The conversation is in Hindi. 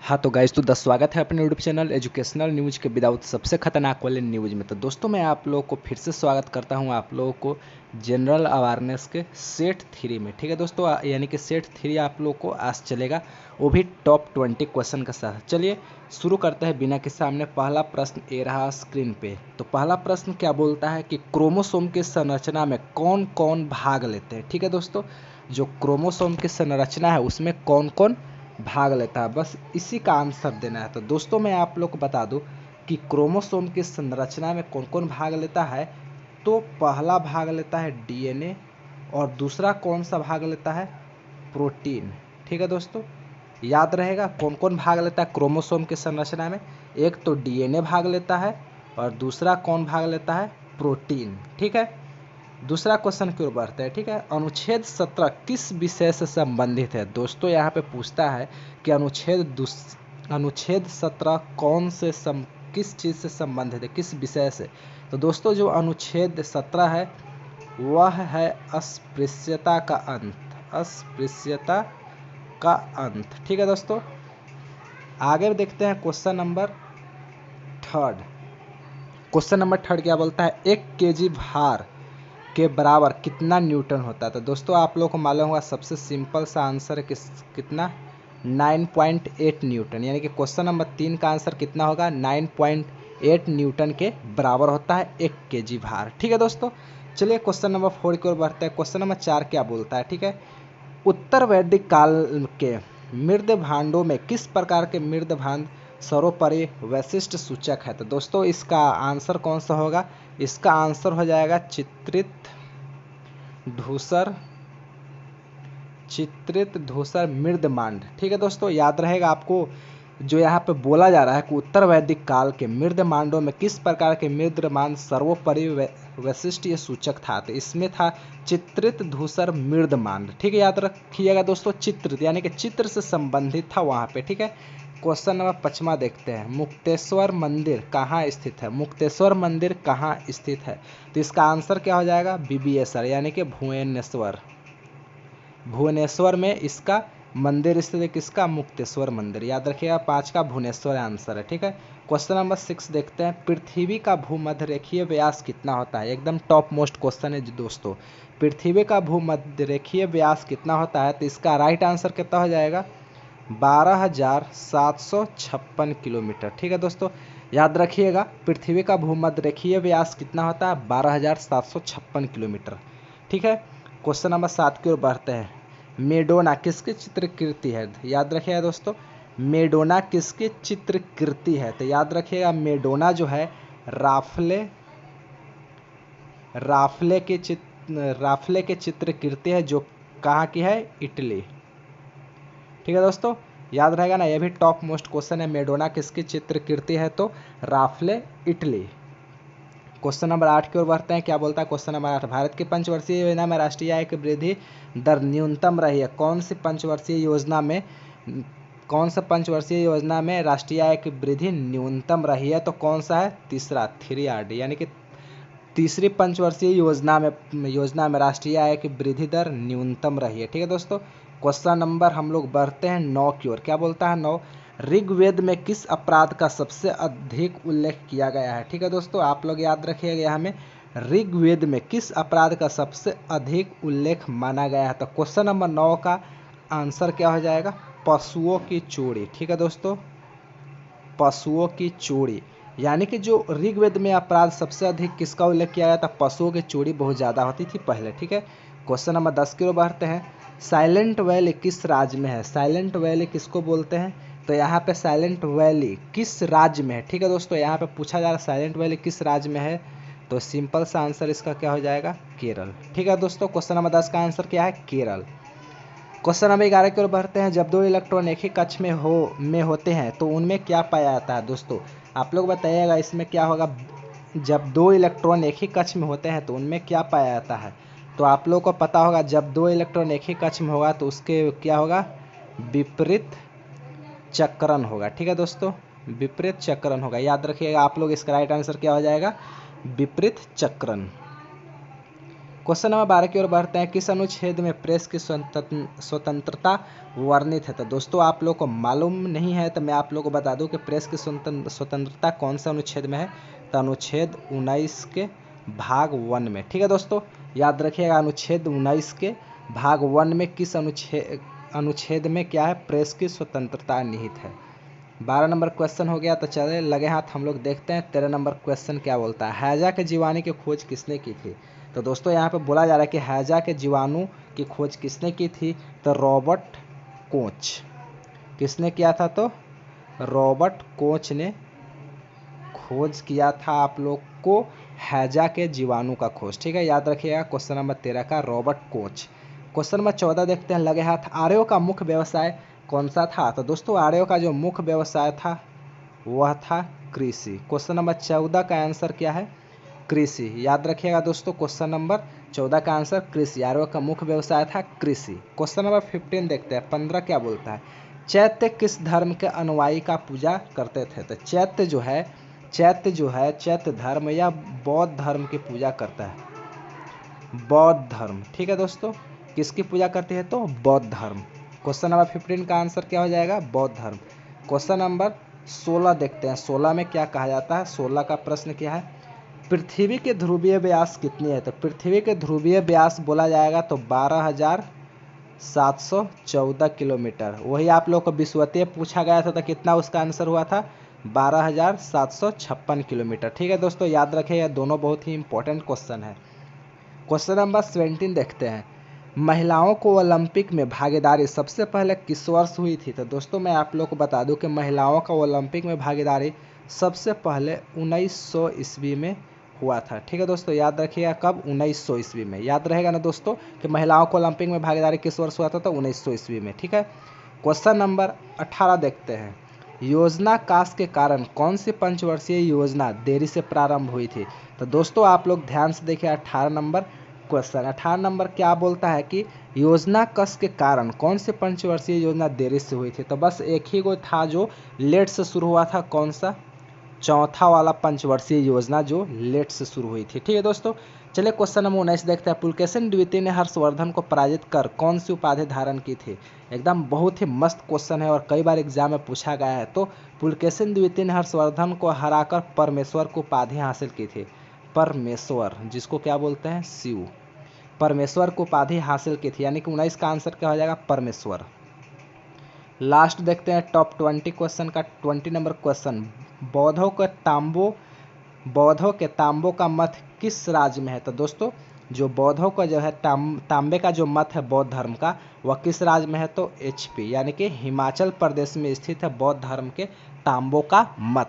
हाँ तो गाइस, तो स्वागत है अपने यूट्यूब चैनल एजुकेशनल न्यूज़ के विदाउट सबसे खतरनाक वाले न्यूज़ में। तो दोस्तों, मैं आप लोगों को फिर से स्वागत करता हूँ आप लोगों को जनरल अवेयरनेस के सेट 3 में। ठीक है दोस्तों, यानी कि सेट 3 आप लोगों को आज चलेगा, वो भी टॉप 20 क्वेश्चन के साथ। चलिए शुरू करते हैं बिना के सामने। पहला प्रश्न ये रहा स्क्रीन पे। तो पहला प्रश्न क्या बोलता है कि क्रोमोसोम की संरचना में कौन कौन भाग लेते हैं। ठीक है दोस्तों, जो क्रोमोसोम की संरचना है उसमें कौन कौन भाग लेता है, बस इसी का आंसर देना है। तो दोस्तों, मैं आप लोग को बता दूं कि क्रोमोसोम की संरचना में कौन कौन भाग लेता है। तो पहला भाग लेता है डीएनए, और दूसरा कौन सा भाग लेता है, प्रोटीन। ठीक है दोस्तों, याद रहेगा कौन कौन भाग लेता है क्रोमोसोम की संरचना में। एक तो डीएनए भाग लेता है, और दूसरा कौन भाग लेता है, प्रोटीन। ठीक है, दूसरा क्वेश्चन की ओर बढ़ते हैं। ठीक है, अनुच्छेद 17 किस विषय से संबंधित है। दोस्तों, यहाँ पे पूछता है कि अनुच्छेद 17 किस चीज़ से संबंधित है, किस विषय से। तो दोस्तों, जो अनुच्छेद 17 है वह है अस्पृश्यता का अंत। अस्पृश्यता का अंत। ठीक है दोस्तों, आगे देखते हैं question number third. Question number third क्या बोलता है, 1 केजी भार के बराबर कितना न्यूटन होता है। तो दोस्तों, आप लोगों को मालूम होगा सबसे सिंपल सा आंसर है कितना, 9.8 न्यूटन। यानी कि क्वेश्चन नंबर 3 का आंसर कितना होगा, 9.8 न्यूटन के बराबर होता है 1 केजी भार। ठीक है दोस्तों, चलिए क्वेश्चन नंबर 4 की ओर बढ़ते हैं। क्वेश्चन नंबर 4 क्या बोलता है। ठीक है, उत्तर वैदिक काल के मृद भांडों में किस प्रकार के मृद भांड सर्वोपरि वैशिष्ट सूचक है। तो दोस्तों, इसका आंसर कौन सा होगा, इसका आंसर हो जाएगा चित्रित धूसर मृदमांड। ठीक है दोस्तों, याद रहेगा आपको, जो यहाँ पे बोला जा रहा है कि उत्तर वैदिक काल के मृदमांडों में किस प्रकार के मृदमांड सर्वोपरि वैशिष्ट ये सूचक था। तो इसमें था चित्रित धूसर मृदमांड। ठीक है, याद रखिएगा दोस्तों, चित्रित यानी कि चित्र से संबंधित था वहाँ पे। ठीक है, क्वेश्चन नंबर 5 देखते हैं, मुक्तेश्वर मंदिर कहाँ स्थित है। मुक्तेश्वर मंदिर कहाँ स्थित है। तो इसका आंसर क्या हो जाएगा, बीबीएसर यानी कि भुवनेश्वर। भुवनेश्वर में इसका मंदिर स्थित है, किसका, मुक्तेश्वर मंदिर। याद रखिएगा 5 का भुवनेश्वर आंसर है। ठीक है, क्वेश्चन नंबर 6 देखते हैं, पृथ्वी का भूमध्य रेखीय व्यास कितना होता है। एकदम टॉप मोस्ट क्वेश्चन है दोस्तों, पृथ्वी का भूमध्य रेखीय व्यास कितना होता है। तो इसका राइट आंसर कितना हो जाएगा, 12,756 किलोमीटर। ठीक है दोस्तों, याद रखिएगा पृथ्वी का भूमध्य रेखीय व्यास कितना होता है, 12,756 किलोमीटर। ठीक है, क्वेश्चन नंबर 7 की ओर बढ़ते हैं, मेडोना किसकी चित्रकृति है। याद रखिएगा दोस्तों, मेडोना किसकी चित्रकृति है। तो याद रखिएगा मेडोना जो है राफले की चित्रकृति है, जो कहाँ की है, इटली। ठीक है दोस्तों, याद रहेगा ना, यह भी टॉप मोस्ट क्वेश्चन है, मेडोना किसकी चित्रकृति है, तो राफले, इटली। क्वेश्चन नंबर 8 की ओर बढ़ते हैं। क्या बोलता है क्वेश्चन नंबर 8, भारत की पंचवर्षीय योजना में राष्ट्रीय आय की वृद्धि दर न्यूनतम रही है। कौन सी पंचवर्षीय योजना में राष्ट्रीय आय की वृद्धि न्यूनतम रही है। तो कौन सा है, तीसरा, 3RD, यानी कि तीसरी पंचवर्षीय योजना में राष्ट्रीय आय की वृद्धि दर न्यूनतम रही है। ठीक है दोस्तों, क्वेश्चन नंबर हम लोग बढ़ते हैं 9 की ओर। क्या बोलता है 9, ऋग्वेद में किस अपराध का सबसे अधिक उल्लेख किया गया है। ठीक है दोस्तों, आप लोग याद रखिएगा, हमें ऋग्वेद में किस अपराध का सबसे अधिक उल्लेख माना गया है। तो क्वेश्चन नंबर 9 का आंसर क्या हो जाएगा, पशुओं की चोरी। ठीक है दोस्तों, पशुओं की चोरी, यानी कि जो ऋग्वेद में अपराध सबसे अधिक किसका उल्लेख किया गया था, पशुओं की चोरी बहुत ज़्यादा होती थी पहले। ठीक है, क्वेश्चन नंबर 10 की ओर बढ़ते हैं, साइलेंट वैली किस राज्य में है। साइलेंट वैली किसको बोलते हैं। तो यहाँ पे साइलेंट वैली किस राज्य में है। ठीक है दोस्तों, यहाँ पे पूछा जा रहा है साइलेंट वैली किस राज्य में है। तो सिंपल सा आंसर इसका क्या हो जाएगा, केरल। ठीक है दोस्तों, क्वेश्चन नंबर 10 का आंसर क्या है, केरल। क्वेश्चन नंबर 11 की ओर बढ़ते हैं, जब 2 इलेक्ट्रॉन एक ही कक्ष में होते हैं तो उनमें क्या पाया जाता है। दोस्तों, आप लोग बताइएगा इसमें क्या होगा, जब 2 इलेक्ट्रॉन एक ही कक्ष में होते हैं तो उनमें क्या पाया जाता है। तो आप लोग को पता होगा, जब 2 इलेक्ट्रॉन एक ही कक्ष में होगा तो उसके क्या होगा, विपरीत चक्रण होगा। ठीक है दोस्तों, विपरीत चक्रण होगा। याद रखिएगा आप लोग, इसका राइट आंसर क्या हो जाएगा, विपरीत चक्रण। क्वेश्चन नंबर 12 की ओर बढ़ते हैं। किस अनुच्छेद में प्रेस की स्वतंत्रता वर्णित है? तो दोस्तों आप लोग को मालूम नहीं है तो मैं आप लोग को बता दूं कि प्रेस की स्वतंत्रता कौन सा अनुच्छेद में है। तो अनुच्छेद 19 के भाग 1 में। ठीक है दोस्तों, याद रखिएगा अनुच्छेद 19 के भाग 1 में किस अनुच्छेद में क्या है, प्रेस की स्वतंत्रता निहित है। 12 नंबर क्वेश्चन हो गया। तो चले लगे हाथ हम लोग देखते हैं 13 नंबर क्वेश्चन क्या बोलता है। हैजा के जीवाणु की खोज किसने की थी? तो दोस्तों यहाँ पे बोला जा रहा है कि हैजा के जीवाणु की खोज किसने की थी? तो रॉबर्ट कोच। किसने किया था? तो रॉबर्ट कोच ने खोज किया था आप लोग को हैजा के जीवाणु का खोज। ठीक है, याद रखिएगा क्वेश्चन नंबर 13 का रॉबर्ट कोच। क्वेश्चन नंबर 14 देखते हैं, लगे हाथ। आर्यों का मुख्य व्यवसाय कौन सा था? तो दोस्तों आर्यों का जो मुख्य व्यवसाय था वह था कृषि। क्वेश्चन नंबर 14 का आंसर क्या है? कृषि। याद रखिएगा दोस्तों क्वेश्चन नंबर 14 का आंसर कृषि। आर्यों का मुख्य व्यवसाय था कृषि। क्वेश्चन नंबर 15 देखते हैं, 15 क्या बोलता है? चैत्य किस धर्म के अनुयायी का पूजा करते थे? तो चैत्य जो है चैत्य धर्म या बौद्ध धर्म की पूजा करता है। बौद्ध धर्म। ठीक है दोस्तों, किसकी पूजा करते हैं? तो बौद्ध धर्म। क्वेश्चन नंबर 15 का आंसर क्या हो जाएगा? बौद्ध धर्म। क्वेश्चन नंबर 16 देखते हैं, 16 में क्या कहा जाता है? 16 का प्रश्न क्या है? पृथ्वी के ध्रुवीय व्यास कितनी है? तो पृथ्वी के ध्रुवीय व्यास बोला जाएगा तो 12,714 किलोमीटर। वही आप लोग को विषुवतीय पूछा गया था तो कितना उसका आंसर हुआ था? 12,756 किलोमीटर। ठीक है दोस्तों, याद रखें दोनों बहुत ही इंपॉर्टेंट क्वेश्चन है। क्वेश्चन नंबर 17 देखते हैं, महिलाओं को ओलंपिक में भागीदारी सबसे पहले किस वर्ष हुई थी? तो दोस्तों मैं आप लोग को बता दूं कि महिलाओं का ओलंपिक में भागीदारी सबसे पहले 1900 ईस्वी में हुआ था। ठीक है दोस्तों, याद रखिएगा कब? 1900 ईस्वी में। याद रहेगा ना दोस्तों कि महिलाओं को ओलंपिक में भागीदारी किस वर्ष हुआ था? तो 1900 ईस्वी में। ठीक है, क्वेश्चन नंबर 18 देखते हैं, योजना कास्ट के कारण कौन सी पंचवर्षीय योजना देरी से प्रारंभ हुई थी? तो दोस्तों आप लोग ध्यान से देखिए 18 नंबर क्वेश्चन। 18 नंबर क्या बोलता है कि योजना कष्ट के कारण कौन सी पंचवर्षीय योजना देरी से हुई थी? तो बस एक ही को था जो लेट से शुरू हुआ था। कौन सा? चौथा वाला पंचवर्षीय योजना जो लेट से शुरू हुई थी। ठीक है दोस्तों, चलिए क्वेश्चन नंबर 19 देखते हैं। पुलकेशिन द्वितीय ने हर्षवर्धन को पराजित कर कौन सी उपाधि धारण की थी? एकदम बहुत ही मस्त क्वेश्चन है और कई बार एग्जाम में पूछा गया है। तो पुलकेशिन द्वितीय ने हर्षवर्धन को हराकर परमेश्वर को उपाधि हासिल की थी। परमेश्वर, जिसको क्या बोलते हैं? शिव। परमेश्वर को उपाधि हासिल की थी, यानी कि 19 का आंसर क्या हो जाएगा? परमेश्वर। लास्ट देखते हैं टॉप 20 क्वेश्चन का 20 नंबर क्वेश्चन, बौद्धों के तांबों का मठ किस राज्य में है? तो दोस्तों जो बौद्धों का जो है तांबे का जो मठ है बौद्ध धर्म का, वह किस राज्य में है? तो HP यानी कि हिमाचल प्रदेश में स्थित है बौद्ध धर्म के तांबों का मठ।